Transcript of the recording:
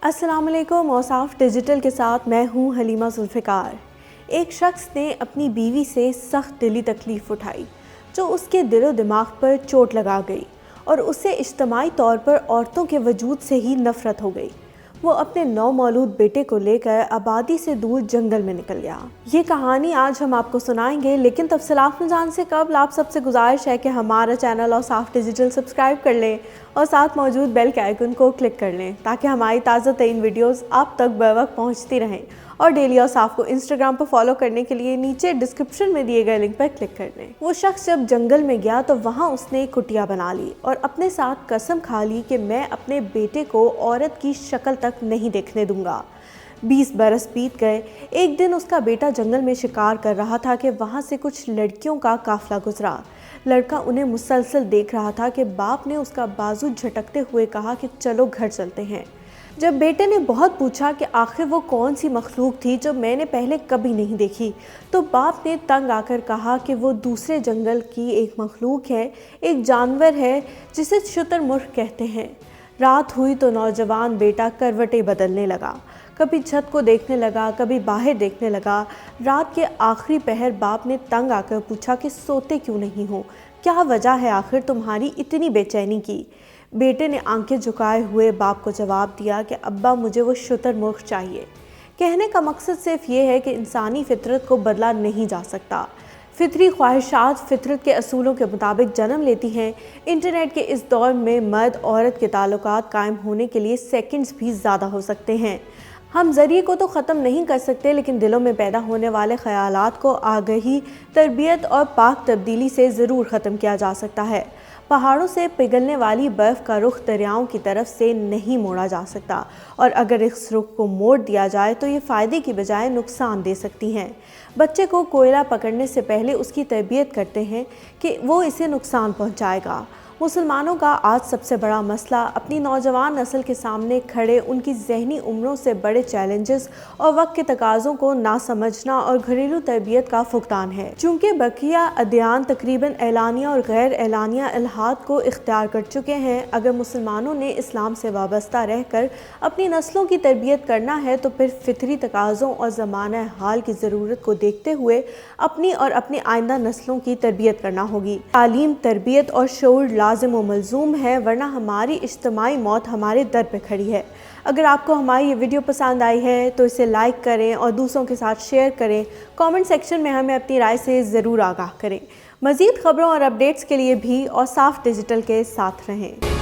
अस्सलाम वालेकुम। औसाफ डिजिटल के साथ मैं हूँ हलीमा जुल्फ़िकार। एक शख्स ने अपनी बीवी से सख्त दिली तकलीफ़ उठाई जो उसके दिलो दिमाग पर चोट लगा गई और उससे इज्तमाई तौर पर औरतों के वजूद से ही नफ़रत हो गई। वो अपने नौमौलूद बेटे को लेकर आबादी से दूर जंगल में निकल गया। ये कहानी आज हम आपको सुनाएंगे, लेकिन तफसीलात में जाने से कबल आप सबसे गुजारिश है कि हमारा चैनल औसाफ डिजिटल सब्सक्राइब कर लें और साथ मौजूद बेल के आइकन को क्लिक कर लें ताकि हमारी ताज़ा तरीन वीडियोस आप तक बर वक्त पहुँचती रहें। और डेली औसाफ को इंस्टाग्राम पर फॉलो करने के लिए नीचे डिस्क्रिप्शन में दिए गए लिंक पर क्लिक कर लें। वो शख्स जब जंगल में गया तो वहाँ उसने एक कुटिया बना ली और अपने साथ कसम खा ली कि मैं अपने बेटे को औरत की शक्ल तक नहीं देखने दूंगा। 20 बरस बीत गए। एक दिन उसका बेटा जंगल में शिकार कर रहा था कि वहाँ से कुछ लड़कियों का काफिला गुजरा। लड़का उन्हें मुसलसल देख रहा था कि बाप ने उसका बाजू झटकते हुए कहा कि चलो घर चलते हैं। जब बेटे ने बहुत पूछा कि आखिर वो कौन सी मखलूक थी जो मैंने पहले कभी नहीं देखी, तो बाप ने तंग आकर कहा कि वो दूसरे जंगल की एक मखलूक है, एक जानवर है जिसे शुतुरमुर्ग कहते हैं। रात हुई तो नौजवान बेटा करवटें बदलने लगा, कभी छत को देखने लगा, कभी बाहर देखने लगा। रात के आखिरी पहर बाप ने तंग आकर पूछा कि सोते क्यों नहीं हो, क्या वजह है आखिर तुम्हारी इतनी बेचैनी की। बेटे ने आंखें झुकाए हुए बाप को जवाब दिया कि अब्बा मुझे वो शुतुरमुर्ग चाहिए। कहने का मकसद सिर्फ ये है कि इंसानी फितरत को बदला नहीं जा सकता। फितरी ख्वाहिशात फितरत के असूलों के मुताबिक जन्म लेती हैं। इंटरनेट के इस दौर में मर्द औरत के ताल्लुकात कायम होने के लिए सेकंड्स भी ज़्यादा हो सकते हैं। हम ज़रिए को तो ख़त्म नहीं कर सकते, लेकिन दिलों में पैदा होने वाले ख़यालात को आगही, तरबियत और पाक तब्दीली से ज़रूर ख़त्म किया जा सकता है। पहाड़ों से पिघलने वाली बर्फ़ का रुख दरियाओं की तरफ से नहीं मोड़ा जा सकता, और अगर इस रुख को मोड़ दिया जाए तो ये फ़ायदे की बजाय नुकसान दे सकती हैं। बच्चे को कोयला पकड़ने से पहले उसकी तरबियत करते हैं कि वो इसे नुकसान पहुंचाएगा। मुसलमानों का आज सबसे बड़ा मसला अपनी नौजवान नस्ल के सामने खड़े उनकी ज़हनी उम्रों से बड़े चैलेंजेस और वक्त के तकाज़ों को ना समझना और घरेलू तरबियत का फुकदान है। चूँकि बकिया अदयान तकरीबन एलानिया और गैर एलानिया इल्हाद को इख्तियार कर चुके हैं, अगर मुसलमानों ने इस्लाम से वाबस्ता रहकर अपनी नस्लों की तरबियत करना है तो फिर फितरी तकाज़ों और ज़माना हाल की ज़रूरत को देखते हुए अपनी और अपनी आइंदा नस्लों की तरबियत करना होगी। तालीम, तरबियत और शऊर लाज़िम व मलज़ूम है, वरना हमारी इज्तिमाई मौत हमारे दर पे खड़ी है। अगर आपको हमारी ये वीडियो पसंद आई है तो इसे लाइक करें और दूसरों के साथ शेयर करें। कमेंट सेक्शन में हमें अपनी राय से ज़रूर आगाह करें। मज़ीद खबरों और अपडेट्स के लिए भी औसाफ डिजिटल के साथ रहें।